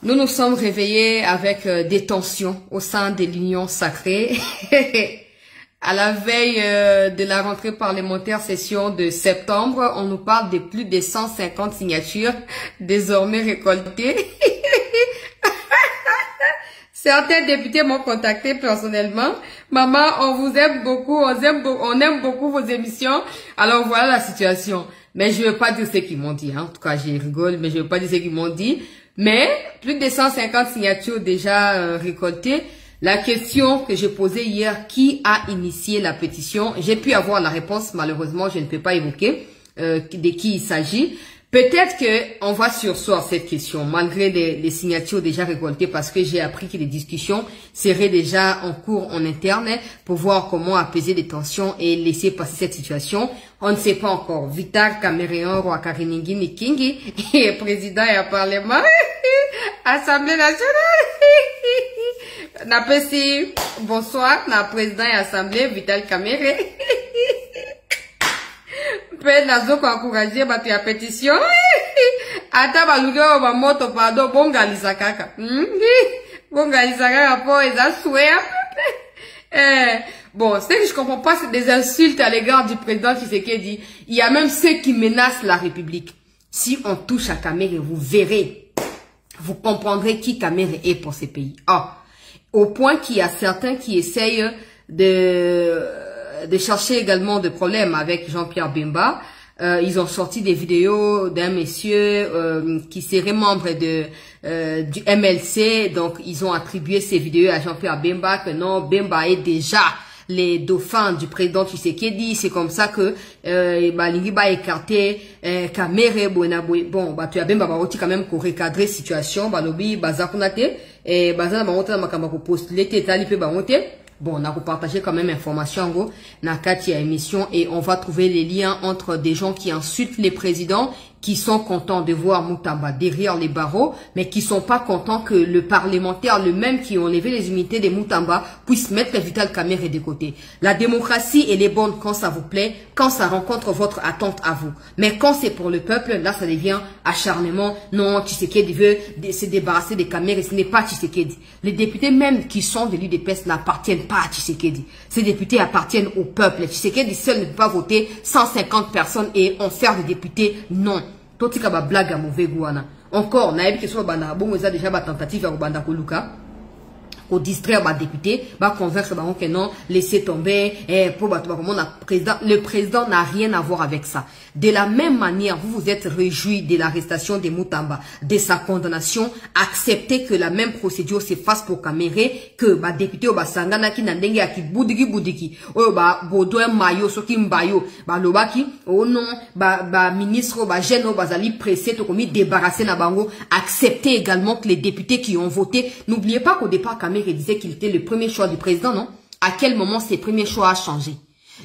Nous nous sommes réveillés avec des tensions au sein de l'Union sacrée. À la veille de la rentrée parlementaire session de septembre, on nous parle de plus de 150 signatures désormais récoltées. Certains députés m'ont contacté personnellement. Maman, on vous aime beaucoup, on aime beaucoup vos émissions. Alors voilà la situation. Mais je ne veux pas dire ce qu'ils m'ont dit. Hein. En tout cas, je rigole, mais je ne veux pas dire ce qu'ils m'ont dit. Mais plus de 150 signatures déjà récoltées. La question que j'ai posée hier, qui a initié la pétition? J'ai pu avoir la réponse, malheureusement, je ne peux pas évoquer de qui il s'agit. Peut-être que on va surseoir cette question, malgré les signatures déjà récoltées, parce que j'ai appris que les discussions seraient déjà en cours en interne pour voir comment apaiser les tensions et laisser passer cette situation. On ne sait pas encore. Vital Cameron Rwakariningui Nikingi est président et à parlement, Assemblée nationale. Napesi, bonsoir, na président et assemblée, Vital Cameron. Peut nazo kwa encourager batu ya pétition. Ata baluga ba moto pardon bongalisa kaka. Bongalisa kaka po eza souhait. Bon, ce que je comprends pas, c'est des insultes à l'égard du président Tshisekedi. Il y a même ceux qui menacent la République. Si on touche à Kamere, vous verrez, vous comprendrez qui Kamere est pour ces pays. Ah, au point qu'il y a certains qui essayent de chercher également des problèmes avec Jean-Pierre Bemba. Ils ont sorti des vidéos d'un monsieur qui serait membre du MLC. Donc, ils ont attribué ces vidéos à Jean-Pierre Bemba, que non, Bemba est déjà les dauphins du président Tshisekedi. C'est comme ça que Lingi va écarter Kamere Bonaboy. Bon, tu as Bemba aussi quand même pour recadrer situation. Balobi, Bazakunate, et Bazana Bamonta Makamba pour postuler, Talipe Bamonte. Bon, on a repartagé quand même information en gros, Nakatia émission, et on va trouver les liens entre des gens qui insultent les présidents, qui sont contents de voir Moutamba derrière les barreaux, mais qui sont pas contents que le parlementaire, le même qui ont levé les unités de Moutamba, puisse mettre Vital Kamerhe de côté. La démocratie, elle est bonne quand ça vous plaît, quand ça rencontre votre attente à vous. Mais quand c'est pour le peuple, là, ça devient acharnement. Non, Tshisekedi veut se débarrasser des Kamerhe, ce n'est pas Tshisekedi. Les députés même qui sont de l'UDPS n'appartiennent pas à Tshisekedi. Ces députés appartiennent au peuple. Tshisekedi seul ne peut pas voter 150 personnes et en faire des députés. Non. Totika ba blague à mauvais goût. Encore, naïb que soit bana bon, ils a déjà ba tentative à banda koluka. Au distraire ba député, ba convaincre ba que non, laisser tomber, pour ba président. Le président n'a rien à voir avec ça. De la même manière, vous vous êtes réjoui de l'arrestation de Moutamba, de sa condamnation, acceptez que la même procédure se fasse pour Kamere, que ba député ou ba sangana ki nandenge aki boudiki, ou ba bodoen mayo, soki mbayo, ba lobaki, oh non, ba ministre, ba jeune, ba zali pressé, to komi débarrasser na bango, acceptez également que les députés qui ont voté, n'oubliez pas qu'au départ Kamere disait qu'il était le premier choix du président, non? À quel moment ses premiers choix a changé?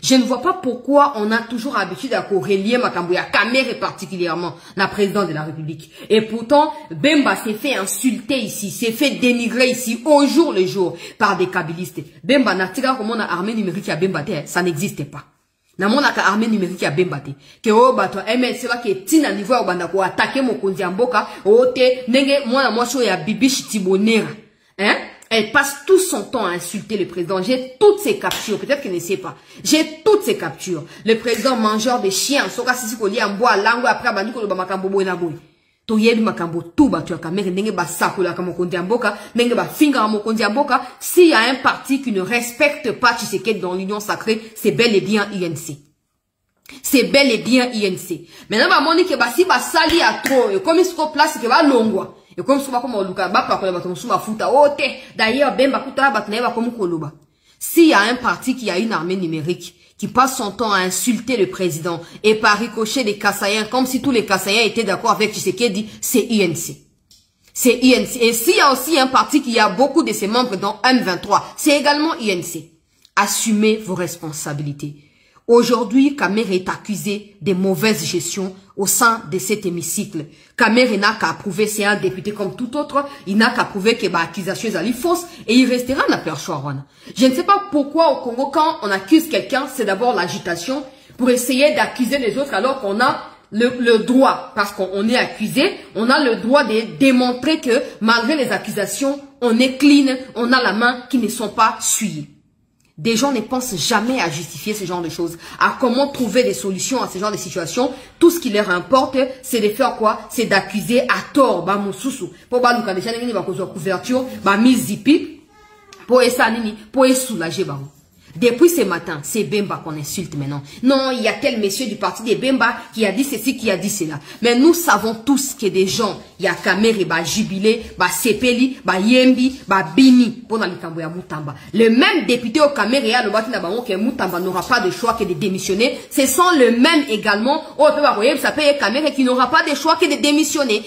Je ne vois pas pourquoi on a toujours l'habitude à relier Makambouya Kamere particulièrement, la présidente de la République. Et pourtant, Bemba s'est fait insulter ici, s'est fait dénigrer ici, au jour le jour, par des kabylistes. Bemba n'a tiré comme on a armée numérique à Bemba, ça n'existait pas. Na mona ka armée numérique à Bemba te. Que o bato MLC va que tina niveau au banda ko attaquer mon konzi amboka, o te nenge mwana mwasho ya bibi chitibonera. Hein? Elle passe tout son temps à insulter le président. J'ai toutes ces captures. Peut-être qu'elle ne sait pas. J'ai toutes ces captures. Le président mangeur de chiens. Soka sisi koli amboa langue après bani ko ba makambo boy na boy. To yebi makambo tout ba tu Kamere ndenge ba sakola kama konzi amboka, ndenge ba finga mo konzi amboka. S'il y a un parti qui ne respecte pas Tshisekedi dans l'union sacrée, c'est bel et bien INC. C'est bel et bien INC. Maintenant ba moni ke ba si ba sali à trop, comme il se place que ba longwa. Et comme souvent comme on luka ba pa ba suma futa ote d'ailleurs Bemba kuta ba tneba comme koloba. S'il y a un parti qui a une armée numérique qui passe son temps à insulter le président et par ricochet des Kassaïens comme si tous les Kassaïens étaient d'accord avec Tshisekedi, c'est INC. C'est INC. Et s'il y a aussi un parti qui a beaucoup de ses membres dans M23, c'est également INC. Assumez vos responsabilités. Aujourd'hui, Kamere est accusé de mauvaise gestion au sein de cet hémicycle. Kamere n'a qu'à prouver, c'est un député comme tout autre, il n'a qu'à prouver que l'accusation est fausse et il restera dans la perchoir. Je ne sais pas pourquoi au Congo, quand on accuse quelqu'un, c'est d'abord l'agitation pour essayer d'accuser les autres alors qu'on a le droit, parce qu'on est accusé, on a le droit de démontrer que malgré les accusations, on est clean, on a la main qui ne sont pas souillées. Des gens ne pensent jamais à justifier ce genre de choses, à comment trouver des solutions à ce genre de situations. Tout ce qui leur importe, c'est de faire quoi? C'est d'accuser à tort, bah, moussoussou. Pour bah, nous, quand les gens n'ont pas couverture, bah, mise zipi, pour soulager, bah, depuis ce matin, c'est Bemba qu'on insulte maintenant. Non, il y a tel monsieur du parti de Bemba qui a dit ceci, qui a dit cela. Mais nous savons tous que des gens, il y a Kamere, bah Jubilé, bah Sepeli, bah Yembi, bah Bini, pour l'Ikambo ya Moutamba. Le même député au Kamere, le bâti n'a que Moutamba n'aura pas de choix que de démissionner. Ce sont le même également, ça peut être Kamere qui n'aura pas de choix que de démissionner.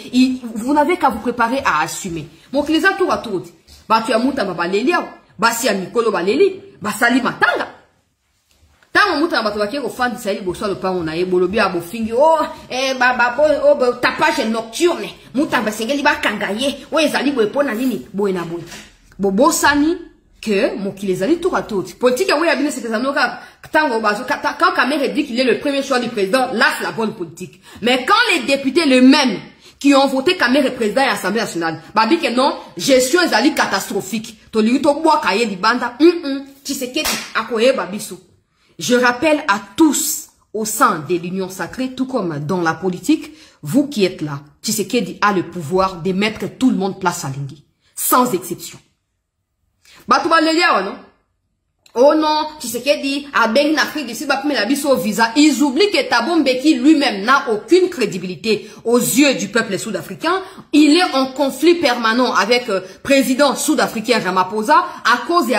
Vous n'avez qu'à vous préparer à assumer. Donc les gens tour à tour, bah tu as Moutamba, bah Lélia, bah si à Mikolo, bah Léli. Basali matanga. Tango muta na bato bakeko fandi saili boso le pango na ye bolobi abo fingi tapage nocturne muta basengeli bakangaye o ezali boye pona nini boye na boye. Bobosani que mokili ezali tout à tout. Politique oui abine c'est anoka tango bazo quand Kamere dit qu'il est le premier choix du président, là c'est la bonne politique. Mais quand les députés les mêmes qui ont voté Kamere président et Assemblée nationale, babi que non, gestion ezali catastrophique. Tolito bois kaye di banda, je rappelle à tous au sein de l'Union sacrée, tout comme dans la politique, vous qui êtes là, Tshisekedi a le pouvoir de mettre tout le monde place à Lingi, sans exception. Batouba le non? Oh non, Tshisekedi a béni l'Afrique du Sud, au visa. Ils oublient que Thabo Mbeki lui-même n'a aucune crédibilité aux yeux du peuple sud-africain. Il est en conflit permanent avec président sud-africain Ramaphosa à cause de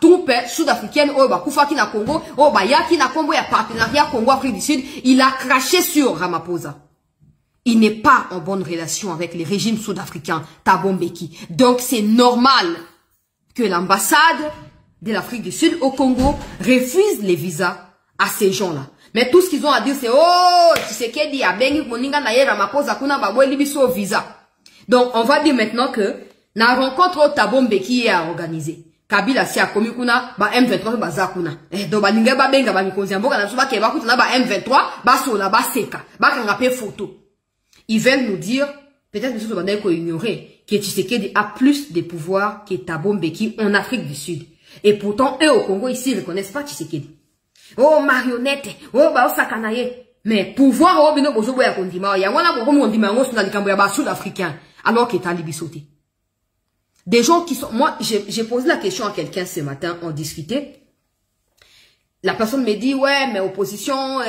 troupes sud-africaines, Koufaki na Congo, Yaki na Congo, ya partenariat Congo-Afrique du Sud. Il a craché sur Ramaphosa. Il n'est pas en bonne relation avec les régimes sud-africains, Thabo Mbeki. Donc c'est normal que l'ambassade de l'Afrique du Sud au Congo refuse les visas à ces gens-là. Mais tout ce qu'ils ont à dire, c'est oh, Tshisekedi a bengi moninga na ye Ramaphosa kuna babwe libiso visa. Donc on va dire maintenant que la rencontre Thabo Mbeki est organisée. Kabila si a komi kuna ba M23 baza kuna. Donc balinga ba benga ba mikonzi mboka na suba ke ba kutana ba M23 ba sola ba seka ba kanga pe photo. Ils veulent nous dire peut-être que nous devons ignorer que Tshisekedi a plus de pouvoir que Thabo Mbeki en Afrique du Sud. Et pourtant, eux au Congo, ici, ils ne reconnaissent pas Tshisekedi. Oh, marionnette. Oh, bah, oh, sakanaye. Mais pouvoir, oh, bino, bozo, boya, kondima. Ya, wana, bozo, kondima, on a likambo, ya, ba, sud-africain. Alors qu'il est à Libye sauté. Des gens qui sont, moi, j'ai posé la question à quelqu'un ce matin, on discutait. La personne me dit, ouais, mais opposition,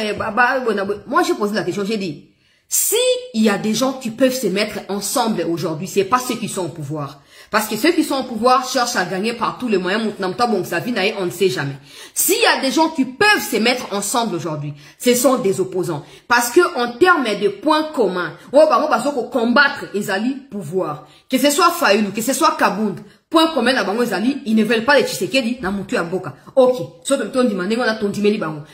moi, j'ai posé la question, j'ai dit, si il y a des gens qui peuvent se mettre ensemble aujourd'hui, c'est pas ceux qui sont au pouvoir. Parce que ceux qui sont au pouvoir cherchent à gagner par tous les moyens. On ne sait jamais. S'il y a des gens qui peuvent se mettre ensemble aujourd'hui, ce sont des opposants. Parce que en termes de points communs, combattre Ezali pouvoir. Que ce soit Fayoulou, que ce soit Kabound, point commun à Bango Ezali, ils ne veulent pas les Tshisekedi na mutu ya mboka. Ok,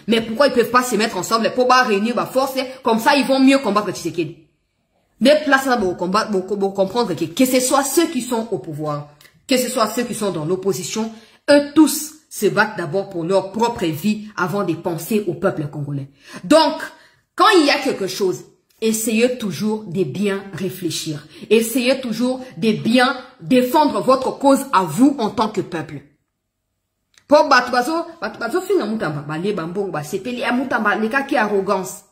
mais pourquoi ils peuvent pas se mettre ensemble pour réunir ma force, comme ça ils vont mieux combattre Tshisekedi. Des places là pour comprendre que ce soit ceux qui sont au pouvoir, que ce soit ceux qui sont dans l'opposition, eux tous se battent d'abord pour leur propre vie avant de penser au peuple congolais. Donc, quand il y a quelque chose, essayez toujours de bien réfléchir. Essayez toujours de bien défendre votre cause à vous en tant que peuple. Pour Batubazo, finga mutamba, balé bambong, sepeli a mutamba, neka qui arrogance.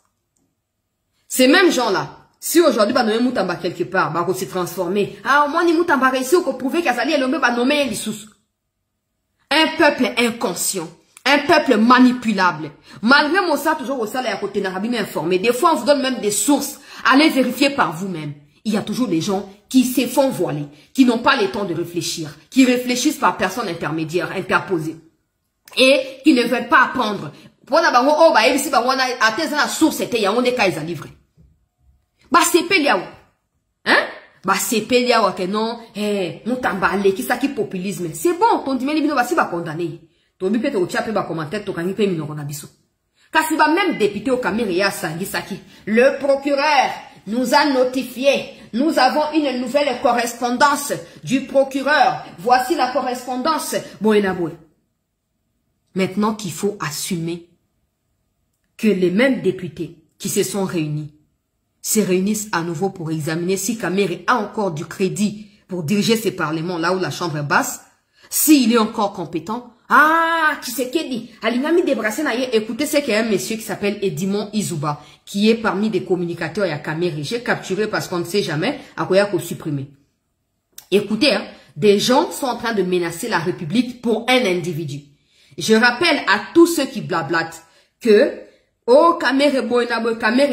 Ces mêmes gens-là, si aujourd'hui, bah, nommé Moutamba quelque part, bah, s'est transformé. Ah, au moins, ni Moutamba réussi, qu'on pouvait qu'Azali et l'homme, bah, nommer les sous. Un peuple inconscient. Un peuple manipulable. Malgré mon ça, toujours au salaire à côté, n'a pas informé. Des fois, on vous donne même des sources. Allez vérifier par vous-même. Il y a toujours des gens qui se font voiler, qui n'ont pas le temps de réfléchir, qui réfléchissent par personne intermédiaire, interposée. Et qui ne veulent pas apprendre. Pour la bango, oh, bah, ici, bah, on a atteint la source, c'était, il y a un des cas, ils ont livré. Bah c'est Péliaou. Hein? Bah c'est Péliaou que non, Moutamba, qui ça qui populisme. C'est bon, ton dimé libino, bah si bah condamné. Ton bipé te otiapé bah commentaire, ton kani pe mino konabiso. Car si bah même député au Caméria Sangi Saki, le procureur nous a notifié, nous avons une nouvelle correspondance du procureur. Voici la correspondance. Maintenant qu'il faut assumer que les mêmes députés qui se sont réunis se réunissent à nouveau pour examiner si Kamere a encore du crédit pour diriger ces parlements là où la chambre est basse, s'il est encore compétent. Ah, Tshisekedi, Alinami débrassé naïe, écoutez, c'est qu'il y a un monsieur qui s'appelle Edmond Izuba, qui est parmi des communicateurs à Kamere. J'ai capturé parce qu'on ne sait jamais à quoi il faut supprimer. Écoutez, hein, des gens sont en train de menacer la République pour un individu. Je rappelle à tous ceux qui blablatent que oh, Kamere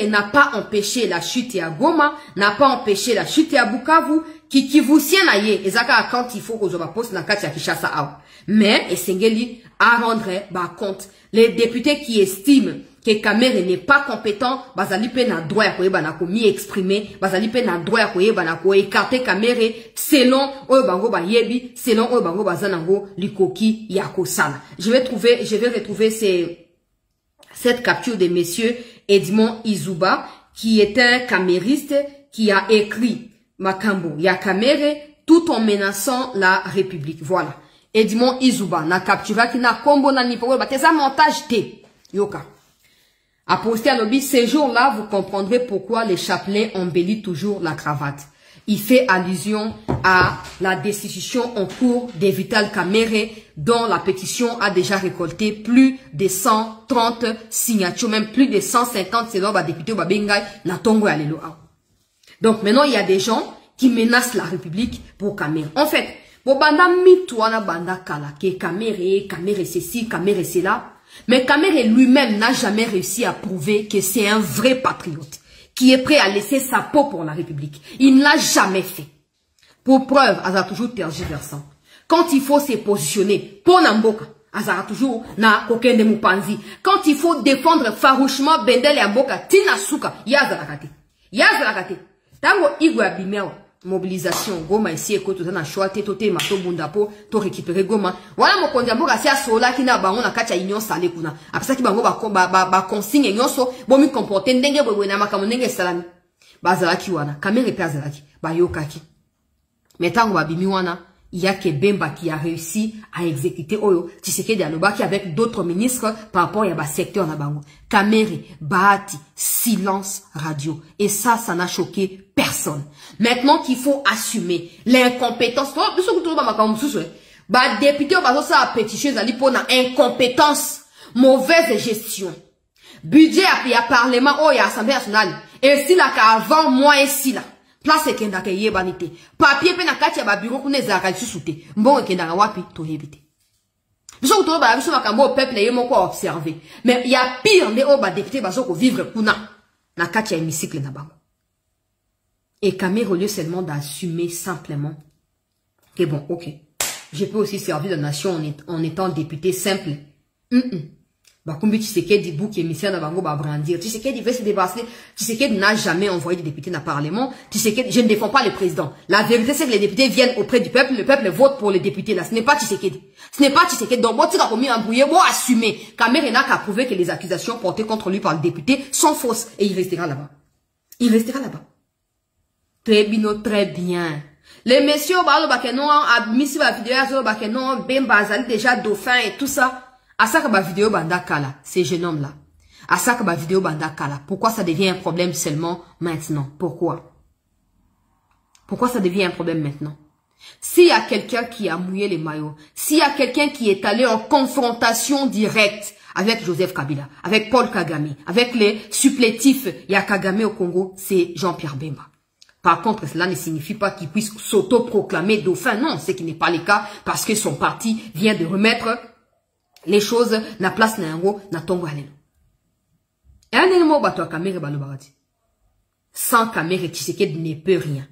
n'a pas empêché la chute à Goma, n'a pas empêché la chute à Bukavu, qui vous sien naïe, et zaka quand il faut que je poste dans Katia Kishasa Awa. Mais, et Sengeli a rendre compte. Les députés qui estiment que Kamere n'est pas compétent, bazali pe na droit ya koyeba na ko mi exprimer, bazali pe na droit ya koyeba na ko écarter Kamere selon oyo bango ba yebi, selon oyo bango bazanango likoki ya kosala. Je vais retrouver cette capture de monsieur Edmond Izuba, qui est un camériste qui a écrit Makambo ya Kamere tout en menaçant la République. Voilà. Edmond Izuba na captura qui na combo na nipo ba tesa montage té. Yoka. A posté à l'objet, ces jours-là, vous comprendrez pourquoi les chapelains embellissent toujours la cravate. Il fait allusion à la destitution en cours de Vital Kamere, dont la pétition a déjà récolté plus de 130 signatures, même plus de 150 selon le député Babengay Natongo Alelo. Donc maintenant, il y a des gens qui menacent la République pour Kamere. En fait, banda mitouana banda kala, que Kamere ceci, Kamere cela. Mais Kamere lui-même n'a jamais réussi à prouver que c'est un vrai patriote, qui est prêt à laisser sa peau pour la République. Il ne l'a jamais fait. Pour preuve, Azar toujours tergiversant. Quand il faut se positionner, pour Namboka, Azar toujours na koken de Mupanzi. Quand il faut défendre farouchement Bendel et Mboka, Tina Souka, Yazarakate. Yazarakate. Tango Igwe Abimeo. Mobilisation Goma ici et tout ça na choix toté mato bundapo to récupérer Goma voilà mo kondia mboka sia sola ki na bango na kacha union sale kuna apesa ki bango ba consigne nyonso bo mi comporter ndenge bwe na makamu ndenge salami bazalaki wana Kamere pe azalaki ba yokaki metango babimi wana il y a que Bemba qui a réussi à exécuter Oyo Tshisekedi Alobaki avec d'autres ministres par rapport à secteur na bango. Kamere, Bahati, silence radio. Et ça n'a choqué personne. Maintenant qu'il faut assumer l'incompétence. Bah, député, ça a pétition, ça pour na incompétence, mauvaise gestion. Budget à parlement, oh, il y a assemblée nationale. Et si là, qu'avant moi, et si là. Place kenda ke yebanite. Papier pe na kati ya ba bureau kune zaka susute. Mbongo kenda na wapi to yebite. Biso kutoba ba biso makambo peuple ye moko observer. Mais il y a pire ne o ba député bazo ko vivre kuna na kati ya hémicycle na bango. Et Kamere au lieu seulement d'assumer simplement que bon, OK. Je peux aussi servir la nation en étant député simple. Bakumbi Tshisekedi bouc émissaire na bango ba brandir. Tshisekedi veut se débarrasser. Tshisekedi n'a jamais envoyé des députés dans le Parlement. Tshisekedi, je ne défends pas le président. La vérité c'est que les députés viennent auprès du peuple. Le peuple vote pour les députés là. Ce n'est pas Tshisekedi. Ce n'est pas Tshisekedi. Donc bon, tu as commis un brouillé, bon assumer. Kamere n'a qu'à prouver que les accusations portées contre lui par le député sont fausses et il restera là-bas. Il restera là-bas. Très bien. Les messieurs balo bakeno a mis sur la vidéo azo bakeno Bemba azali déjà dauphin et tout ça. Asaka ba vidéo banda kala, ces jeunes hommes là. Asaka ba vidéo banda kala. Pourquoi ça devient un problème seulement maintenant? Pourquoi? Pourquoi ça devient un problème maintenant? S'il y a quelqu'un qui a mouillé les maillots, s'il y a quelqu'un qui est allé en confrontation directe avec Joseph Kabila, avec Paul Kagame, avec les supplétifs ya Kagame au Congo, c'est Jean-Pierre Bemba. Par contre, cela ne signifie pas qu'il puisse s'auto-proclamer dauphin. Non, ce qui n'est pas le cas parce que son parti vient de remettre les choses na place na yango na tongo alelo. Et un élément bato Kamere balobarati. Sans Kamere, Tshisekedi ne peut rien.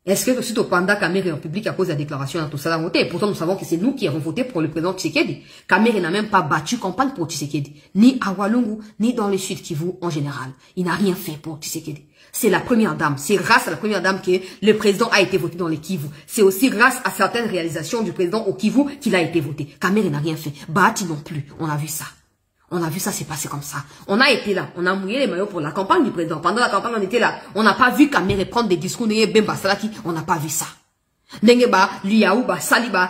Est-ce que suite au panda Kamere en public à cause de la déclaration dans tout ça voté? Et pourtant nous savons que c'est nous qui avons voté pour le président Tshisekedi. Kamere n'a même pas battu campagne pour Tshisekedi. Ni à Walungu, ni dans le Sud Kivu en général. Il n'a rien fait pour Tshisekedi. C'est la première dame. C'est grâce à la première dame que le président a été voté dans les Kivu. C'est aussi grâce à certaines réalisations du président au Kivu qu'il a été voté. Kamere n'a rien fait. Bahati non plus. On a vu ça. On a vu ça, c'est passé comme ça. On a été là. On a mouillé les maillots pour la campagne du président. Pendant la campagne, on était là. On n'a pas vu Kamere prendre des discours. On n'a pas vu ça. Nenge ba liaou ba sali ba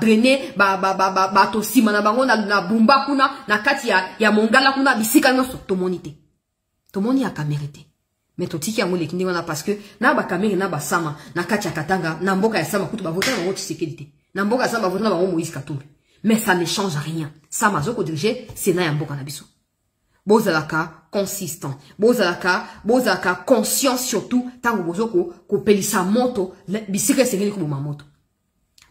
drainer ba to simana bango na bumba kuna na kati ya mongala kuna bisika nyonso to monité. To moni ya Kamere te. Mais totiki yango lekindi wana parce que na ba kamere na ba sama na kacha katanga na mboka ya sama kutu ba vota na Tshisekedi te. Na mboka ya sama ba vota na ba Moïse Katumbi. Mais ça ne change rien. Ça m'a zoko dirige Sénat ya mboka na biso. Bozalaka consistant. Bozalaka conscient surtout tango bozoko ko pelisa moto bisika sengeli ko moto.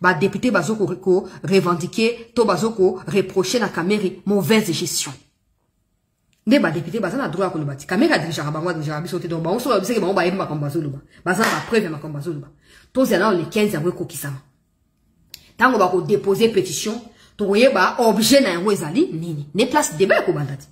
Ba député bazoko ko revendiquer to bazoko reprocher na kamere mauvaise gestion. Nde ba député bazana droit ko lobati. Kamera dirigera bango dirigera biso te donc ba on so biseke bango ba yeba makambazo loba. Bazana ba preuve makambazo loba. To zana le 15 yango ko kisama. Tango ba ko déposer pétition, to yeba objet na yango ezali nini. Ne place débat ko bandati.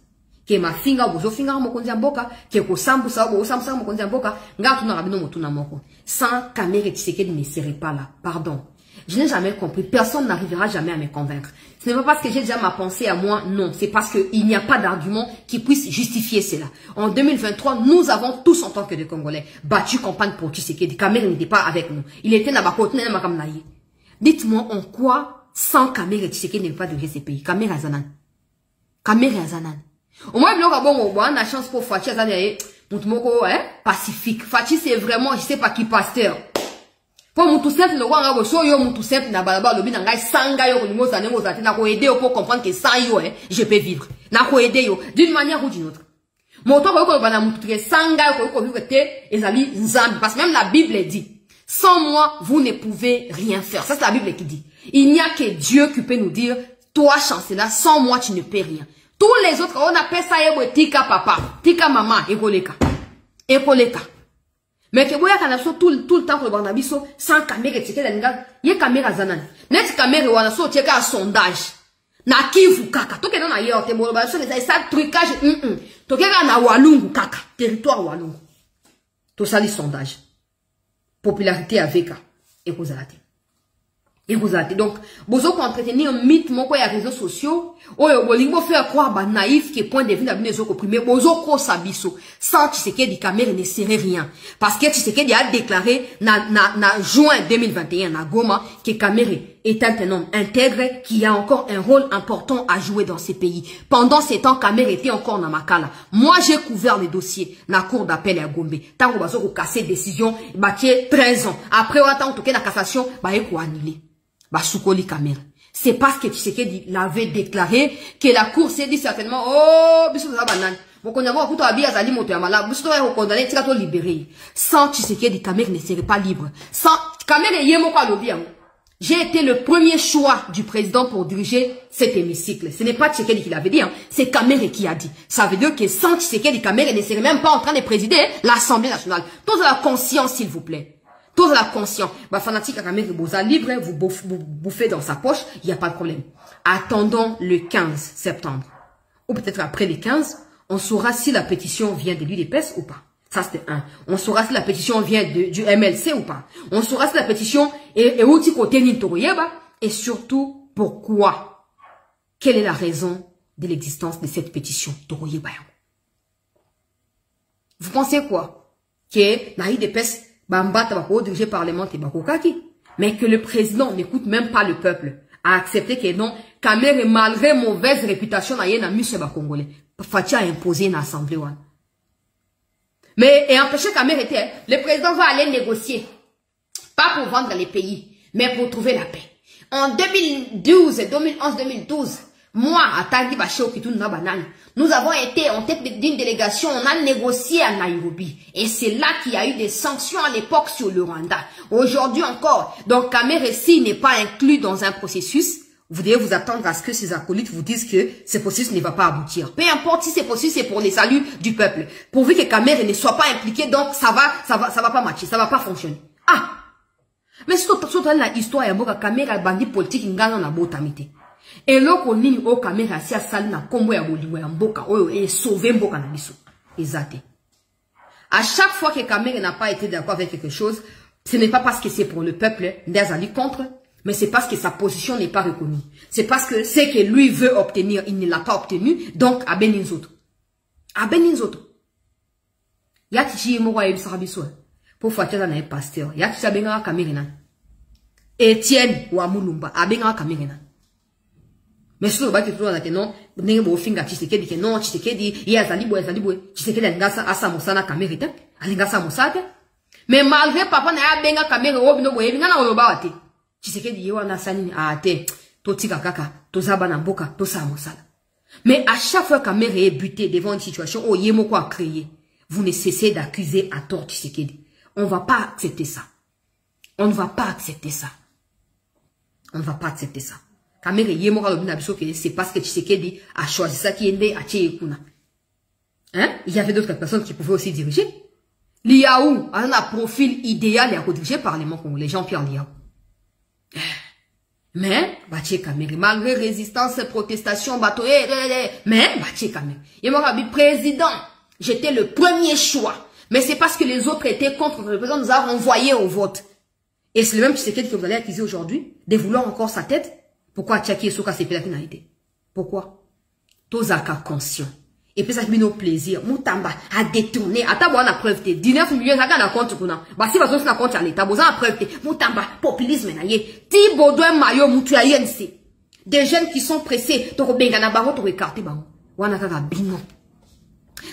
Ke mafinga bozo finga mokonzi ya mboka, ke ko sambu sa bo sambu mokonzi ya mboka, nga tuna rabino motuna moko. Sans Kamere Tshisekedi ne serait pas là. Pardon. Je n'ai jamais compris. Personne n'arrivera jamais à me convaincre. Ce n'est pas parce que j'ai déjà ma pensée à moi, non. C'est parce qu'il n'y a pas d'argument qui puisse justifier cela. En 2023, nous avons tous, en tant que des Congolais, battu campagne pour Tshisekedi. Kamere n'était pas avec nous. Il était dans ma côte. Dites-moi en quoi, sans Kamere Tshisekedi ne peut pas diriger ces pays. Kamere Azanan. Kamere Azanan. Au moins, on a la chance pour Fachi Azanan. Pacifique. Fachi, c'est vraiment, je sais pas qui pasteur. Pour mon tout simple, le roi so yo mon tout simple na balaba lobi na ngai sanga yo ko za nengo za te na ko aider pour comprendre que sans yo je peux vivre. Na ko aider yo d'une manière ou d'une autre. Moto ko bana mutu ke sanga ko vivre te ezali nzambi parce que même la Bible dit sans moi vous ne pouvez rien faire. Ça c'est la Bible qui dit. Il n'y a que Dieu qui peut nous dire toi chancela sans moi tu ne peux rien. Tous les autres on appelle ça tika papa, tika maman ekoleka. Ekoleka. Mais que boya kana so tout le temps ko bana biso sans caméra Tshisekedi nga ye caméra zanan net caméra wana so tcheka sondage na Kivu kaka to kena na ye ote bo ba so les ça trucage to keka na Walungu kaka territoire Walungu to sali sondage popularité avec et kozalate. Donc, bozo ko entretenir un mythe moko ya réseaux sociaux, oyo bolingo faire croire ba naïf que point de vue na binezo ko primer bozo ko sabiso. Sans Tshisekedi Kamere ne serait rien. Parce que Tshisekedi a déclaré na juin 2021 na Goma que Kamere est un homme intègre qui a encore un rôle important à jouer dans ces pays. Pendant ces temps, Kamere était encore dans Makala. Moi, j'ai couvert les dossiers na cour d'appel à Gombe. Tant qu'on va se casser décision, bah 13 ans. Après, on attend que la cassation, bah il faut annuler. Soukoli Kamere. C'est parce que Tshisekedi l'avait déclaré que la cour s'est dit certainement, oh, biso za banane. Mokonzi yango akuto abi azali moto ya mala, biso to condamné tika to libéré. Sans Tshisekedi Kamere ne serait pas libre. Sans Kamere yemoko alobi yango. J'ai été le premier choix du président pour diriger cet hémicycle. Ce n'est pas Tshisekedi qui l'avait dit, hein. C'est Kamere qui a dit. Ça veut dire que sans Tshisekedi Kamere ne serait même pas en train de présider l'Assemblée nationale. Tous à la conscience, s'il vous plaît. Tous à la conscience. Bah, fanatique à Kamere, vous êtes libre, vous bouffez dans sa poche, il n'y a pas de problème. Attendons le 15 septembre. Ou peut-être après le 15, on saura si la pétition vient de l'UDPS ou pas. Ça, c'était un. On saura si la pétition vient du MLC ou pas. On saura si la pétition est où côté Nintoroyeba. Et surtout, pourquoi? Quelle est la raison de l'existence de cette pétition Toroyeba? Vous pensez quoi? Que la UDPS dirigé parlementaire mais que le président n'écoute même pas le peuple, a accepté que non, Kamere malgré mauvaise réputation na yena monsieur ba congolais, Fachi a imposé une assemblée. Mais et empêcher Kamere était, le président va aller négocier, pas pour vendre les pays, mais pour trouver la paix. En 2012, 2011, 2012, moi, à Tangi Bacheo Kitun Nabanane, nous avons été en tête d'une délégation, on a négocié à Nairobi. Et c'est là qu'il y a eu des sanctions à l'époque sur le Rwanda. Aujourd'hui encore, donc Kamere s'il n'est pas inclus dans un processus, vous devez vous attendre à ce que ces acolytes vous disent que ce processus ne va pas aboutir. Peu importe si ce processus c'est pour les saluts du peuple. Pourvu que Kamere ne soit pas impliqué, donc ça va pas matcher, ça va pas fonctionner. Ah! Mais surtout dans l'histoire, il y a Kamere bandit politique, ngana na botamité. Et loko nini o Kamere si asali na kombo ya bolingo ya mboka oyo et sauver mboka na biso. Ezate. À chaque fois que Kamere n'a pas été d'accord avec quelque chose, ce n'est pas parce que c'est pour le peuple d'Azali contre, mais c'est parce que sa position n'est pas reconnue. C'est parce que ce que lui veut obtenir, il ne l'a pas obtenu, donc à Beninzoto. À Beninzoto. Yatichi mo wa yebisa biso. Pour faire na pasteur. Yatichi abenga Kamere na. Etienne wa Mulumba abenga Kamere na. Mais si le bas qui est toujours non, n'est pas au fin de Tshisekedi, que non, Tshisekedi, il y a Zaliboué, Tshisekedi, a sa moussana camérite, a sa moussate. Mais malgré papa n'a benga camérite, oh, no, il n'a pas bate. Tshisekedi, il y a sani, ah, te, totika kaka, tozaba na mboka, to sa moussala. Mais à chaque fois qu'Amérique est buté devant une situation, oh, yémo quoi créer, vous ne cessez d'accuser à tort Tshisekedi. On va pas accepter ça. On ne va pas accepter ça. On ne va pas accepter ça. C'est parce que Tshisekedi a choisi ça qui est à Tchékouna. Hein? Il y avait d'autres personnes qui pouvaient aussi diriger. Liaou a un profil idéal et à diriger par les Congolais, Jean-Pierre Liaou. Mais, malgré résistance, protestation, mais, il m'a dit président, j'étais le premier choix. Mais c'est parce que les autres étaient contre, le président nous a renvoyés au vote. Et c'est le même Tshisekedi que vous allez accuser aujourd'hui, de vouloir encore sa tête. Pourquoi Tchaki et Soka c'est la finalité? Pourquoi? Tozaka conscient. Et puis ça fait nos plaisirs. Moutamba a détourné. Attends, on a preuve. 19 millions, ça a compte pour nous. Bah, si vous avez un compte à l'État, vous avez preuve. Moutamba, populisme, naïe. Ti Baudouin Mayo, Moutouayense. Des jeunes qui sont pressés. Toko Bengana Baro, Toko Ekarte Bango. Wanaka Bino.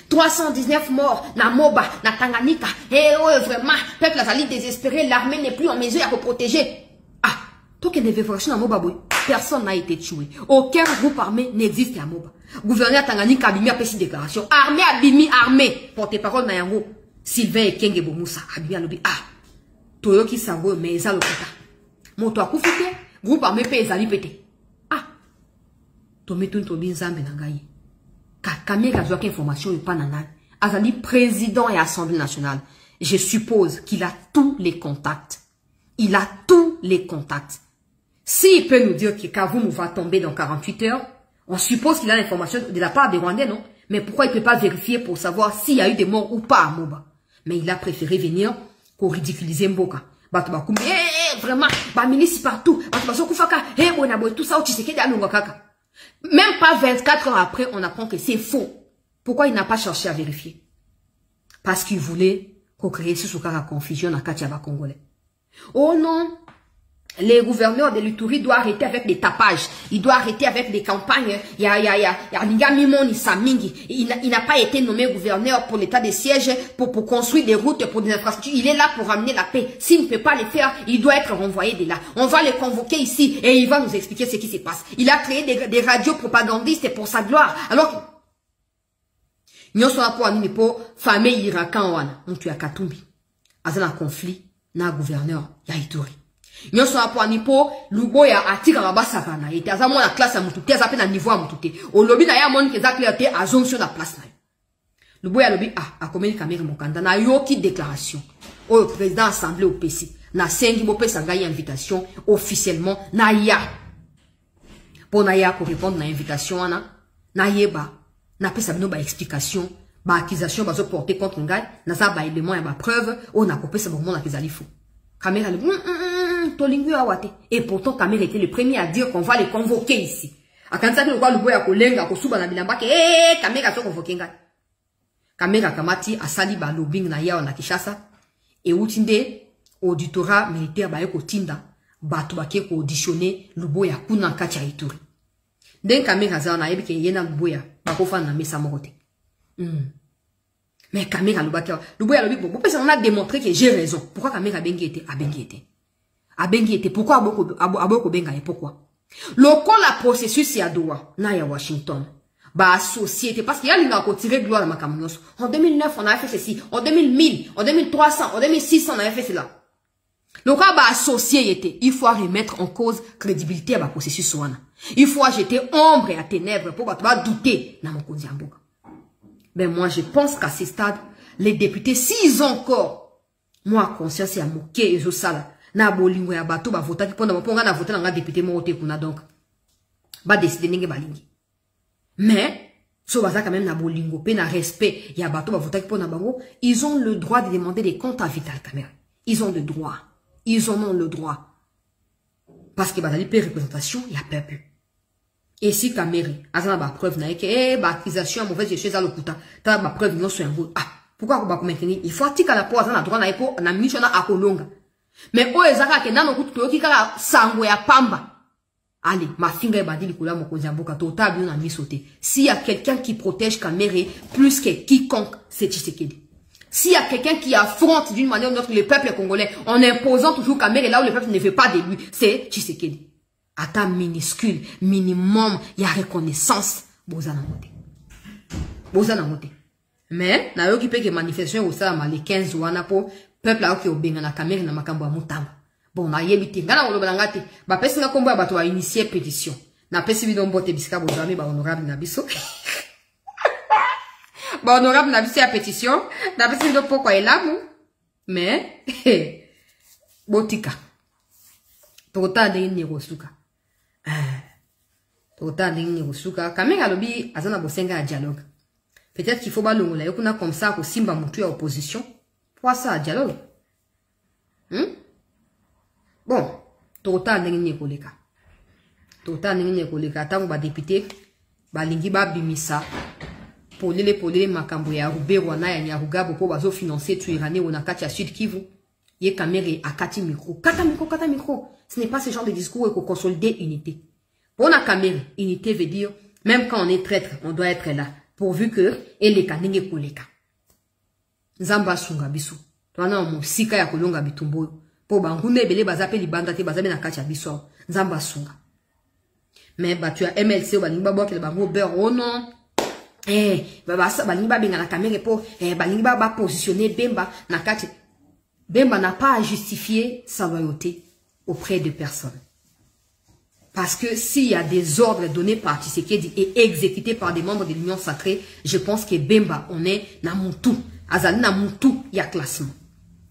319 morts, na Moba, na Tanganyika. Eh, oh, vraiment, peuple a sali désespéré. L'armée n'est plus en mesure à protéger. Ah, toi qui n'avez pas à Moba, personne n'a été tué. Aucun groupe armé n'existe à Moba. Gouverneur Tanganyika Abimi a fait cette déclaration. Armée Abimi, armée. Porte-parole Nayango. Sylvain et Kenge Bomoussa. Abimi Alobi. Ah. Toyo qui sango, mais ça le kota. Moto a koufité. Groupe armé paye zali pété. Ah. Tometun Tobin Zambe Nangaye. Kamé a besoin information et pas nanal. Azali président et assemblée nationale. Je suppose qu'il a tous les contacts. Il a tous les contacts. S'il peut nous dire que Kavumu va tomber dans 48 heures, on suppose qu'il a l'information de la part des Rwandais, non? Mais pourquoi il ne peut pas vérifier pour savoir s'il y a eu des morts ou pas à Moba? Mais il a préféré venir pour ridiculiser Mboka. Vraiment, ministre partout. Tout ça, même pas 24 heures après, on apprend que c'est faux. Pourquoi il n'a pas cherché à vérifier? Parce qu'il voulait co-créer ce la confusion dans Katiaba congolais. Oh non! Les gouverneurs de l'Uturi doivent arrêter avec des tapages. Il doit arrêter avec des campagnes. Il n'a pas été nommé gouverneur pour l'état de siège, pour construire des routes, pour des infrastructures. Il est là pour ramener la paix. S'il ne peut pas le faire, il doit être renvoyé de là. On va le convoquer ici et il va nous expliquer ce qui se passe. Il a créé des radios propagandistes pour sa gloire. Alors, nous sommes pour nous pour famille irakan wana. On tue à Katumbi. Azana conflit, na gouverneur, ya Ituri. Nous sommes pour nipo luboya atika mabasaka na ete aza mona classe ya mututé aza pe na niveau ya mututé o lobi na ya moni ke za clarté azonction na place na luboya lobi a komeli kamere mokanda na yoki déclaration au président assemblée au PC na sengi bo pesa ngai invitation officiellement na ya pour na ya ko répondre na invitation na yeba na pesa bino ba explication ba accusation bazo porter contre ngai na za ba élément ya ba preuve o na ko pesa bo mona kezali fou kamera le et pourtant, Kamera était le premier à dire qu'on va les convoquer ici. A quand ça, le boya kolenga, ko suba na bilamba ke, Kamera so convoquer nga. Kamera kamati a sali ba lobbying na ya na Kishasa. Et outinde, auditorat militaire ba yeko tinda, batu ba ke ko auditionner, le boya kuna kacha Ituri. Den Kamera za na yebi ke yena le boya, ba ko fa na mesa morote. Mais Kamera le boya lobi, bon, on a démontré que j'ai raison. Pourquoi Kamera bengi était, a bengi était? Abengi était pourquoi aboko benga et pourquoi le col la processus ya doa na ya Washington ba société parce qu'il y a l'inga ko tirer gloire ma kamunos en 2009 on a fait ceci en 2000 en 2300 en 2600 on avait fait cela le cas ba société il faut remettre en cause crédibilité à ba processus wana il faut jeter ombre et à ténèbres pour pas douter na mokonzi amboka. Mais moi je pense qu'à ce stade les députés s'ils ont encore moi conscience ya moké et zo sala na bolingo ya bato ba vota ki ponda ponga na voter na député moté kuna donc ba décider ninge balingi mais so baza quand même na bolingo pe na respect ya bato ba vota ki ponda bango ils ont le droit de demander des comptes à Vital Kamerhe. Ils ont le droit, ils en ont le droit parce que bazali pe représentation ya peuple. Et si Kamerhe azana ba preuve na ke ba accusation mauvaise chose à l'okuta ta ba preuve non so yango ah pourquoi ba convaincre il faut tika la po azana droit na eko na mission na akolonga. Mais o ezaka ke nano kutu toyoki kaka sango ya pamba. Allez, ma finger est bandit l'ikola mon konzamboka total bien a mis sauté. S'il y a quelqu'un qui protège Kamere plus que quiconque, c'est Tshisekedi. S'il y a quelqu'un qui affronte d'une manière ou d'une autre le peuple congolais en imposant toujours Kamere là où le peuple ne veut pas de lui, c'est Tshisekedi. À ta minuscule, minimum, il y a reconnaissance. Boza na moté. Boza na moté. Mais, na yo qui peut que manifestation au ça, les 15 wana po, peuple là qui au benga na Kamere na makambo mutamba. Bon, na yebite, ngana wolo balangate, ba pesi na kombo ya bato wa initier pétition. Na pesi bidon bote bisika bozami ba honorable na biso. Ba honorable na biso ya pétition, na pesi bidon pokwa elamu. Mais, botika. Tota de ni rosuka. Tota de ni rosuka. Kamera lobi azana bosenga ya dialogue. Peut-être qu'il faut ba longola yokuna comme ça ko simba mutu ya opposition. Pour ça dialogue. Bon, total n'engi koleka. Total n'engi koleka. Tango ba député, ba lingi ba bimisa. Polele makambo ya Rubero na ya Nyarugabo po bazo financer tu irane onakati ya Sud Kivu. Ye Kamere akati micro. Kata micro. Ce n'est pas ce genre de discours et qu'on consolider unité. Pour la Kamere, unité veut dire même quand on est traître, on doit être là. Pourvu que eleka n'engi koleka. Nzamba sunga bisu. Twana mo sika ya kolonga bitumbo. Po bangunde bele bazape libanda te bazabe na kati ya biso nzamba sunga. Mais bah tu as MLC balingi ba boke le bango beurre oh non. Balingi ba benga na Kamere po balingi ba positionner Bemba na kati. Bemba n'a pas à justifier sa loyauté auprès de personne. Parce que s'il y a des ordres donnés par Tshisekedi et exécutés par des membres de l'Union sacrée, je pense que Bemba on est na mutu. Azali na mutu ya classement.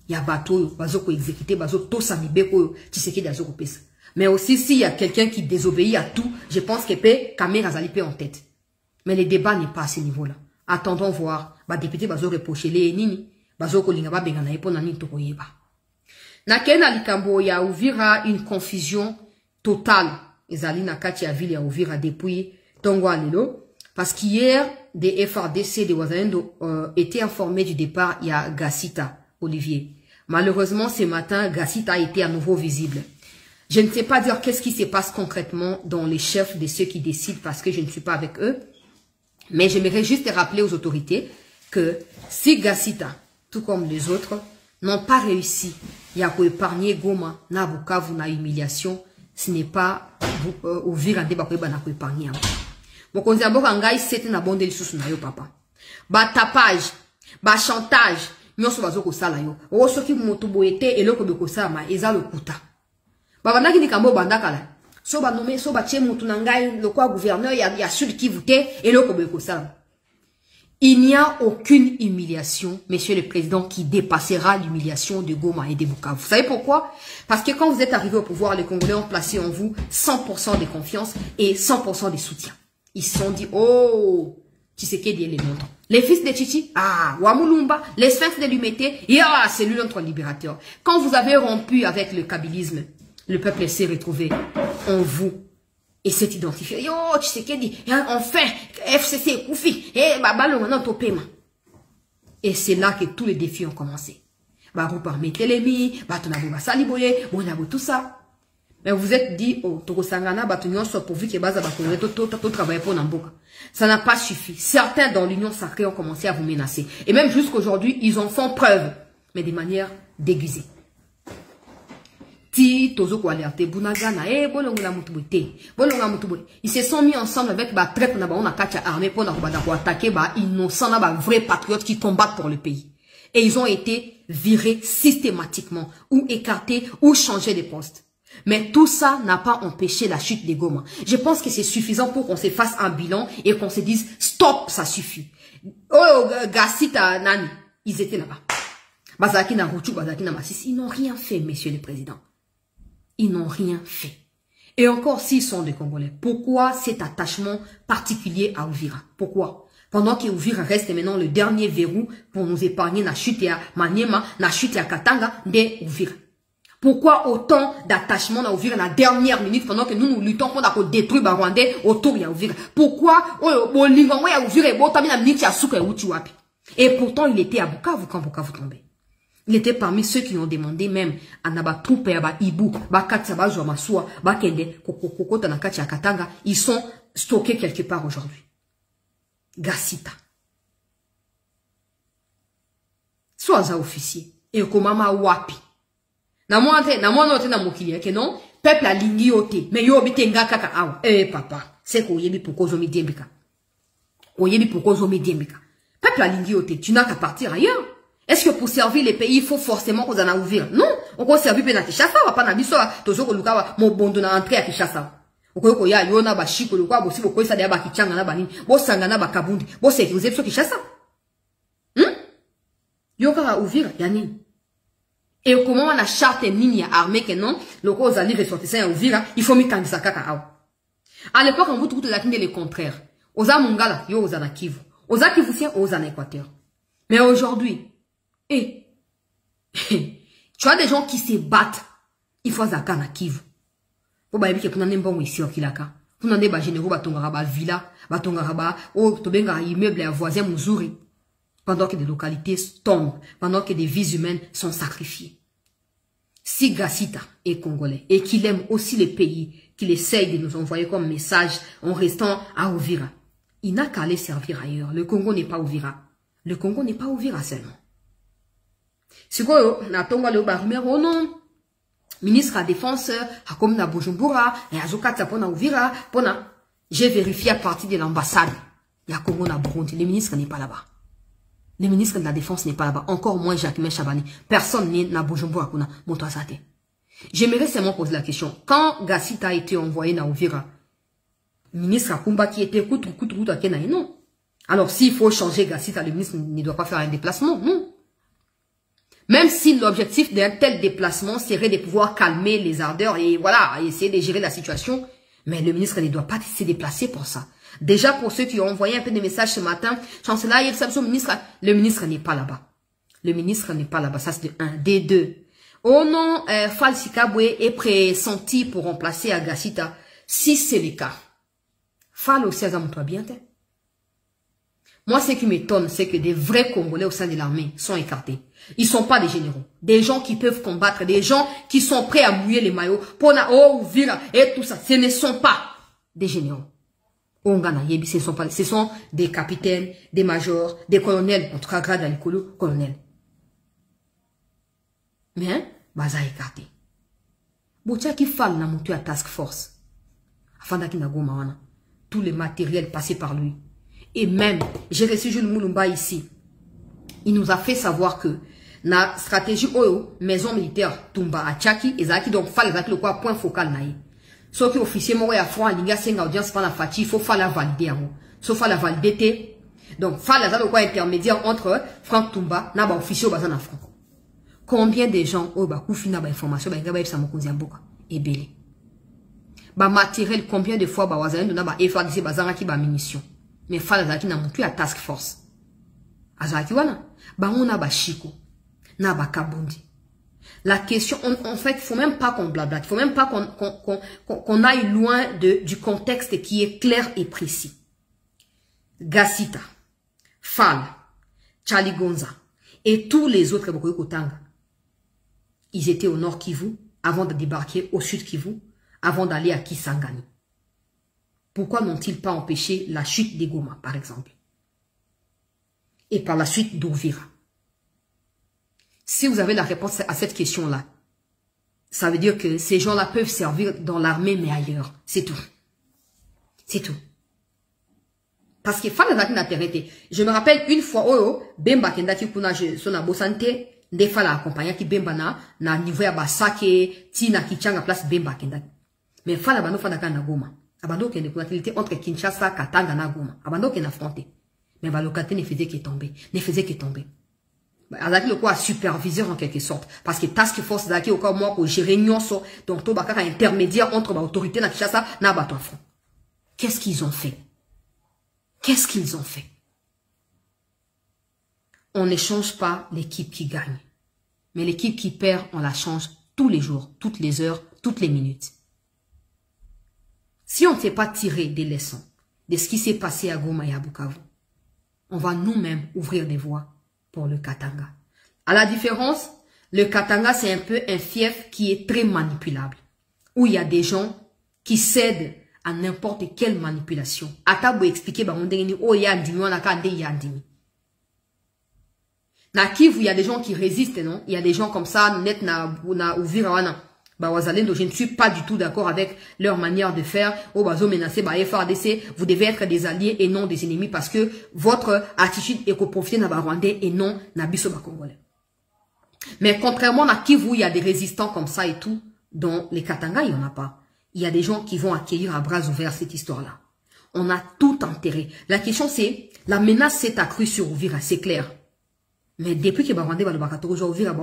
Il y a bateau, bazoko exécuté, bazoko to samibeko, Tshisekedi azoko pesa. Mais aussi, s'il y a quelqu'un qui désobéit à tout, je pense que Kamere azali pe en tête. Mais le débat n'est pas à ce niveau-là. Attendons voir. Ba député bazo reprocher les nini, bazoko linga ba benga na epo na nini tokoyeba. Na kena likambo ya Uvira une confusion totale. Ezali na kati ya ville ya Uvira depuis tongo alelo. Parce qu'hier, des FRDC de Wazalendo étaient informés du départ, il y a Gassita, Olivier. Malheureusement, ce matin, Gassita a été à nouveau visible. Je ne sais pas dire qu'est-ce qui se passe concrètement dans les chefs de ceux qui décident parce que je ne suis pas avec eux. Mais j'aimerais juste rappeler aux autorités que si Gassita, tout comme les autres, n'ont pas réussi à épargner Goma, na Bukavu, na humiliation, ce n'est pas au virande bakoyeba na épargner. Mokonzi aboka ngai sete na bonde lisusu na yo papa. Ba tapage, ba chantage, nyonso bazoko sala yo. O soki moto boyete eloko beko sama eza lokuta. Ba bandaki likambo bandaka la. So ba nommé so ba tie moto na ngai lokwa gouverneur ya Sud Kivu te eloko beko sama. Il n'y a aucune humiliation, monsieur le président, qui dépassera l'humiliation de Goma et de Bukavu. Vous savez pourquoi? Parce que quand vous êtes arrivé au pouvoir, les Congolais ont placé en vous 100% de confiance et 100% de soutien. Ils se sont dit, oh, Tshisekedi les montants. Les fils de Chichi, Wamulumba, les sphinx de l'Humité, c'est lui notre libérateur. Quand vous avez rompu avec le kabylisme, le peuple s'est retrouvé en vous et s'est identifié. Yo, Tshisekedi, enfin, FCC, Koufi, et c'est là que tous les défis ont commencé. Tout ça. Mais vous vous êtes dit, oh, pourvu que travailler pour Namboka. Ça n'a pas suffi. Certains dans l'Union sacrée ont commencé à vous menacer. Et même jusqu'aujourd'hui, ils en font preuve. Mais de manière déguisée. Ils se sont mis ensemble avec la traite armée pour attaquer les innocents, les vrais patriotes qui combattent pour le pays. Et ils ont été virés systématiquement, ou écartés, ou changés de poste. Mais tout ça n'a pas empêché la chute des Goma. Je pense que c'est suffisant pour qu'on se fasse un bilan et qu'on se dise stop, ça suffit. Oh, Gassita, Nani, ils étaient là-bas. Bazaki na Rouchou, Bazaki na Massis, ils n'ont rien fait, monsieur le président. Ils n'ont rien fait. Et encore s'ils sont des Congolais, pourquoi cet attachement particulier à Uvira? Pourquoi? Pendant qu'Uvira reste maintenant le dernier verrou pour nous épargner la chute à Maniema, la chute à Katanga, de Uvira. Pourquoi autant d'attachement à Uvira à la dernière minute pendant que nous luttons pour détruire Rwandais autour de Uvira? Pourquoi et pourtant il était à Bukavu quand Bukavu tombait. Il était parmi ceux qui ont demandé même à Naba Troupe, à Ibu, à Katsaba, Jomasua, à Kende, Kokoko, Tanakachi, à Katanga. Ils sont stockés quelque part aujourd'hui. Gassita. Soit officier. Et komama wapi. Na moi note na mokili que non, peuple a lingi ote, mais yo bitenga kaka awa. Eh papa, c'est ko yebi pourquoi zo midiembika. O yebi pourquoi zo midiembika. Peuple a lingi ote, tu n'as qu'à partir ailleurs. Est-ce que pour servir les pays, il faut forcément qu'on en a ouvert? Non, on peut servir pe na Kinshasa, on va pas na biso, tozo ko luka mo bondo na entrer à Kinshasa. Okoyoko ya yo na ba shiko lukwa bosi bokoy sa de ba kichanga na ba nini, bo sanga na ba kabundi, bo sécuriser biso Kinshasa. Yo ka ouvrir yani. Et comment on a charte mini armée que non, le cause à livre sorti ça ouvrir, il faut mettre ça kaka. À l'époque on vous tout la kinde le contraire. Oza mungala yo oza na Kivu. Oza Kivu sien oza na Équateur. Mais aujourd'hui tu as des gens qui se battent. Il faut zaka na Kivu. Pour ba yebike kuna nembo ici okilaka. Kuna ndeba généraux batongara ba villa, batongara ba o tobenga immeuble à voisin muzuri. Pendant que des localités tombent, pendant que des vies humaines sont sacrifiées. Si Gassita est congolais et qu'il aime aussi les pays qu'il essaye de nous envoyer comme message en restant à Ouvira, il n'a qu'à aller servir ailleurs. Le Congo n'est pas Ouvira. Le Congo n'est pas Ouvira seulement. Si quoi, natonga le barumero, oh non, ministre à défense, a comme na Bujumbura, et à Zokata pona Ouvira, pona, j'ai vérifié à partir de l'ambassade. Il y a Congo na Burundi, le ministre n'est pas là-bas. Le ministre de la Défense n'est pas là-bas. Encore moins Jacques Chabani. Personne n'est na Bujumbura kuna Motoazate. J'aimerais seulement poser la question. Quand Gassita a été envoyé na Ouvira, le ministre Akumba qui était coup à Kenaï, non. Alors s'il faut changer Gassita, le ministre ne doit pas faire un déplacement, non. Même si l'objectif d'un tel déplacement serait de pouvoir calmer les ardeurs et voilà, essayer de gérer la situation, mais le ministre ne doit pas se déplacer pour ça. Déjà, pour ceux qui ont envoyé un peu de messages ce matin, chancelier, le ministre n'est pas là-bas. Le ministre n'est pas là-bas. Ça, c'est de 1. Des 2. Oh non, Fall Sikabwe est pressenti pour remplacer Gassita. Si c'est le cas, Fall aussi, toi bien. Moi, ce qui m'étonne, c'est que des vrais Congolais au sein de l'armée sont écartés. Ils sont pas des généraux. Des gens qui peuvent combattre, des gens qui sont prêts à mouiller les maillots pour vira et tout ça. Ce ne sont pas des généraux. Ce sont des capitaines, des majors, des colonels, en tout cas grade à l'école, colonel. Mais, baza écarté. Botia qui falle na montu à task force. Afin d'akina goma wana. Tout le matériel passé par lui. Et même, j'ai reçu Jules Moulumba ici. Il nous a fait savoir que, na stratégie Oyo, maison militaire, Tumba à Tchaki, et Zaki, donc, falle Zaki le quoi, point focal naïe. Sauf que officier moro ya front alinga senga audience pas la fatigue, il faut faire la valider. Sauf faire la valider. Donc, faire la quoi intermédiaire entre Franck Tumba, na ba officier au bazan à front. Combien de gens au ba koufi na ba information ba ngaba yebsa mokonzi mboka ebele. Ba matériel combien de fois ba wazalendo na ba FARDC bazanga ki ba munitions. Mais faire la na mutu à task force. Azaki wana ba on ba chiko na ba kabundi. La question, en fait, il faut même pas qu'on blablate, il faut même pas qu'on aille loin du contexte qui est clair et précis. Gassita, Fall, Charlie Gonza et tous les autres Bokoyokotanga, ils étaient au nord Kivu avant de débarquer au sud Kivu, avant d'aller à Kisangani. Pourquoi n'ont-ils pas empêché la chute des Goma, par exemple? Et par la suite d'Ouvira? Si vous avez la réponse à cette question-là, ça veut dire que ces gens-là peuvent servir dans l'armée, mais ailleurs. C'est tout. C'est tout. Parce que je me rappelle une fois, Bemba Kendaki Kuna, son abosante, des fois la accompagnant qui Bemba na niveau ya basake, tina kichanga place Bemba Kendaki. Mais fala bano fada kana Goma. Abando kende kuna kilité entre Kinshasa, Katanga na Goma. Abando kende affronté. Mais ba localité ne faisait que tomber. Ne faisait que tomber. Azaki le quoi superviseur en quelque sorte parce que task force zaki au quoi moi ko gérer nyonso donc to bakaka intermédiaire entre ba autorité na Kinshasa na ba front. Qu'est-ce qu'ils ont fait? Qu'est-ce qu'ils ont fait? On ne change pas l'équipe qui gagne. Mais l'équipe qui perd, on la change tous les jours, toutes les heures, toutes les minutes. Si on ne fait pas tirer des leçons de ce qui s'est passé à Goma et à Bukavu, on va nous-mêmes ouvrir des voies pour le Katanga. À la différence, le Katanga, c'est un peu un fief qui est très manipulable. Où il y a des gens qui cèdent à n'importe quelle manipulation. Atabo expliquer, bah, on dit, oh, yandimi, on a qu'à dire yandimi. Na Kivu, il y a des gens qui résistent, non? Il y a des gens comme ça, net na ouvira wana. Bah, Wazalendo, je ne suis pas du tout d'accord avec leur manière de faire. Oh, bazo menacé, bah, FARDC, vous devez être des alliés et non des ennemis parce que votre attitude est qu'on profite na Rwandais et non na biso ba Congolais. Mais contrairement à Kivu, il y a des résistants comme ça et tout. Dans les Katanga, il n'y en a pas. Il y a des gens qui vont accueillir à bras ouverts cette histoire-là. On a tout enterré. La question c'est, la menace s'est accrue sur Uvira, c'est clair. Mais depuis que Barwandé va le Bakatoro, Uvira,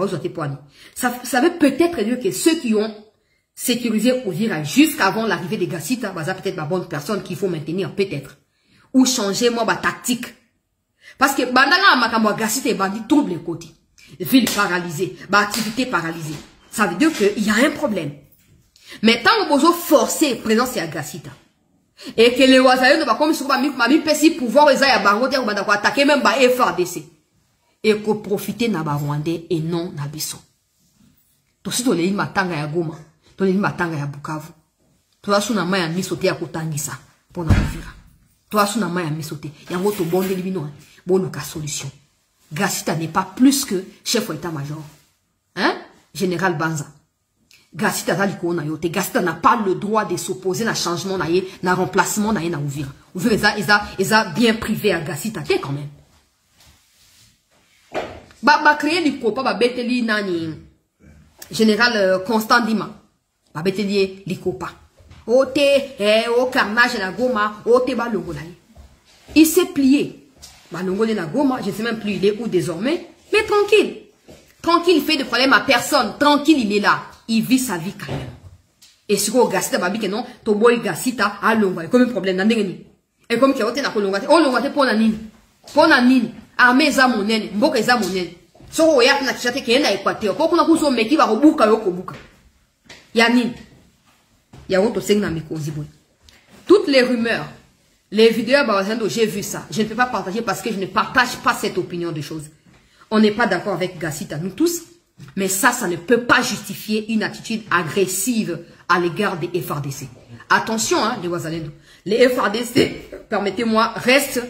ça veut peut-être dire que ceux qui ont sécurisé Uvira jusqu'avant l'arrivée des Gassita, ça peut-être la bonne personne qu'il faut maintenir, peut-être. Ou changer, moi, ma tactique. Parce que, bandana, makamwa Gassita et bandit tombent les côtés. Ville paralysée, activité paralysée. Ça veut dire qu'il y a un problème. Mais tant que vous forcez présence à Gassita, et que les Wazayens ne va comme sur ma mi pouvoir, ils aillent à Bangote, ou attaquer même par FARDC. Et qu'on profite na Rwandais et non na Bisso. Tout ce que les matanga ya Goma, tout les matanga ya Bukavu. Tout ça na maya misote ya kotangisa pour na Uvira. Tout ça na maya misote. Yango to bonde libino, bon ka solution. Gassita n'est pas plus que chef d'état-major. Hein? Général Banza. Gassita Gassita n'a pas le droit de s'opposer à changement na remplacement na Uvira. Uvira ils a bien privé à Gassita quand même. Ba créer l'ikopa ba beteli nani général Constant Dima. Ba beteli l'ikopa. Ote au carnage na Goma, ote ba longola. Il s'est plié. Ba longola na Goma, je ne sais même plus il est où désormais, mais tranquille. Tranquille, il fait de problème à personne. Tranquille, il est là. Il vit sa vie quand même. Et si vous Gassita, babi que non, to boy Gassita, a longa. Et comme un problème, n'andengeni. Et comme qu'il y a autre na kolongate. Oh, longate pour nanine. Pour nanine. Armée za monene. Mboka za monene. So, oya na kichate ke na Équateur. Pour qu'on a kuso meki va robuka yoko buka. Yanine. Ya auto seng na mikozi boy. Toutes les rumeurs, les vidéos, j'ai vu ça. Je ne peux pas partager parce que je ne partage pas cette opinion de choses. On n'est pas d'accord avec Gassita, nous tous. Mais ça ne peut pas justifier une attitude agressive à l'égard des FARDC. Attention, hein, les Wazalendo. Les FARDC, permettez-moi, restent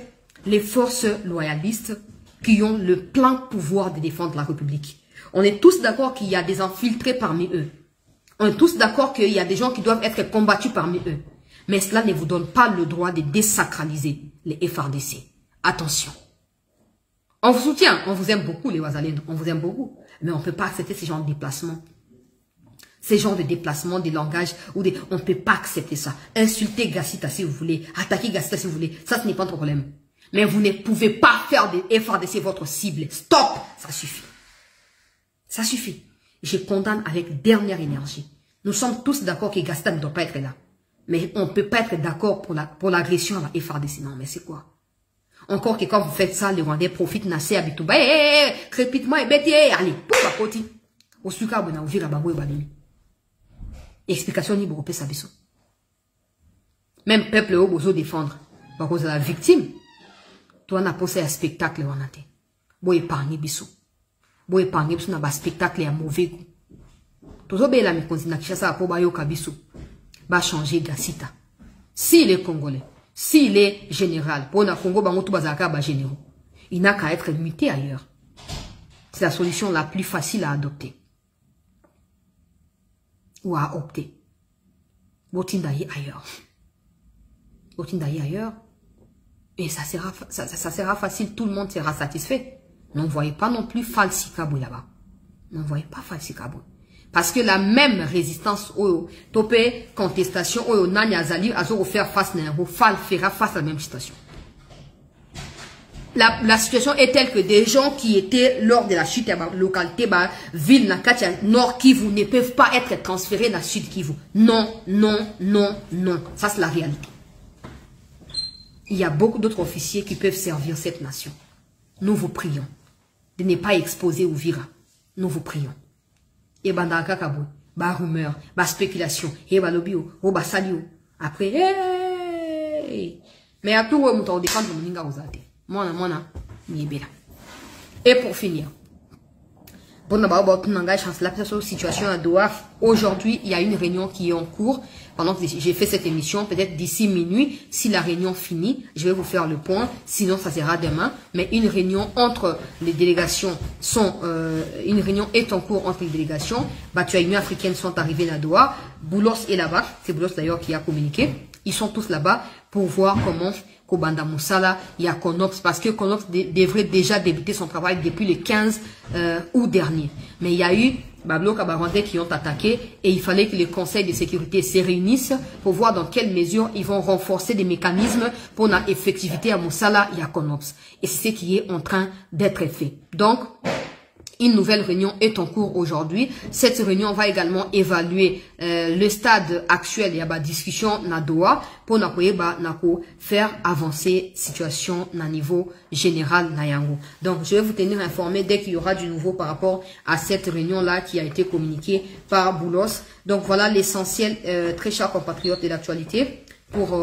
les forces loyalistes qui ont le plein pouvoir de défendre la République. On est tous d'accord qu'il y a des infiltrés parmi eux. On est tous d'accord qu'il y a des gens qui doivent être combattus parmi eux. Mais cela ne vous donne pas le droit de désacraliser les FARDC. Attention. On vous soutient, on vous aime beaucoup les Wazalendo, on vous aime beaucoup. Mais on ne peut pas accepter ces genres de déplacements. Ces genres de déplacements, des langages, on ne peut pas accepter ça. Insulter Gassita si vous voulez, attaquer Gassita si vous voulez, ça ce n'est pas notre problème. Mais vous ne pouvez pas faire des FARDC votre cible. Stop, ça suffit. Ça suffit. Je condamne avec dernière énergie. Nous sommes tous d'accord que Gassita ne doit pas être là. Mais on ne peut pas être d'accord pour l'agression à la FARDC. Non, mais c'est quoi? Encore que quand vous faites ça, les Rwandais profitent nassé habituellement. Crépitement et bête, allez, pour la côté. Au suka, on a ouvert la bagouille balini. Explication ni beaucoup ça biso. Même peuple au besoin défendre. Parce que la victime. Toi, on a posé un spectacle, on a dit. Bon, épargner biso. Bon, épargner biso, na ba spectacle à mauvais goût. Toujours bien la mi continue à ça pour bayo kabiso. Va changer Gassita. S'il est congolais. S'il est général, pour le Congo, il n'a qu'à être muté ailleurs. C'est la solution la plus facile à adopter. Ou à opter. Botindaï ailleurs. Botindaï ailleurs. Et ça sera facile, tout le monde sera satisfait. N'envoyez pas non plus Falsikabou là-bas. N'envoyez pas Falsikabou. Parce que la même résistance, topé, contestation, nani azali, azo faire face na fal fera face à la même situation. La situation est telle que des gens qui étaient lors de la chute de la localité, ville, Nakatia, Nord Kivu, ne peuvent pas être transférés dans Sud Kivu. Non, non, non, non. Ça, c'est la réalité. Il y a beaucoup d'autres officiers qui peuvent servir cette nation. Nous vous prions de ne pas exposer Uvira. Nous vous prions. Et bandaka kabou, ba rumeur, ba spéculation, et ba lobio, ou ba salio. Après, hey! Mais à tout, on t'en défend de mon ninga aux athées. Mona, ni bela. Et pour finir, Bon, d'abord, la situation à Doha. Aujourd'hui, il y a une réunion qui est en cours. Pendant que j'ai fait cette émission, peut-être d'ici minuit, si la réunion finit, je vais vous faire le point. Sinon, ça sera demain. Mais une réunion entre les délégations une réunion est en cours entre les délégations. Union africaine sont arrivées à Doha. Boulos est là-bas. C'est Boulos d'ailleurs qui a communiqué. Ils sont tous là-bas pour voir comment Kobanda Moussala, il y a Konops, parce que Konops devrait déjà débuter son travail depuis le 15 août dernier. Mais il y a eu Bablo Kabarandé qui ont attaqué et il fallait que le Conseil de sécurité se réunisse pour voir dans quelle mesure ils vont renforcer des mécanismes pour la effectivité à Moussala et à Konops. Et c'est ce qui est en train d'être fait. Donc, une nouvelle réunion est en cours aujourd'hui. Cette réunion va également évaluer le stade actuel et la discussion na Doha pour faire avancer la situation na niveau général na yango. Donc je vais vous tenir informé dès qu'il y aura du nouveau par rapport à cette réunion là qui a été communiquée par Boulos. Donc voilà l'essentiel, très chers compatriotes de l'actualité pour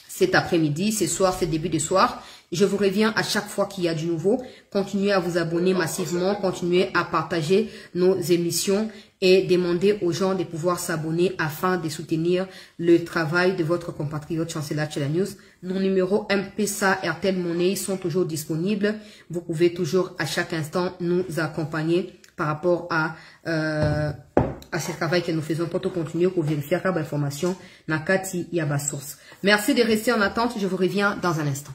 cet après-midi, ce soir, ce début de soir. Je vous reviens à chaque fois qu'il y a du nouveau. Continuez à vous abonner massivement, continuez à partager nos émissions et demandez aux gens de pouvoir s'abonner afin de soutenir le travail de votre compatriote Chancela Tchela News. Nos numéros M-Pesa, RTL Money sont toujours disponibles. Vous pouvez toujours à chaque instant nous accompagner par rapport à ce travail que nous faisons pour continuer pour vérifier l'information Nakati Yaba Source. Merci de rester en attente. Je vous reviens dans un instant.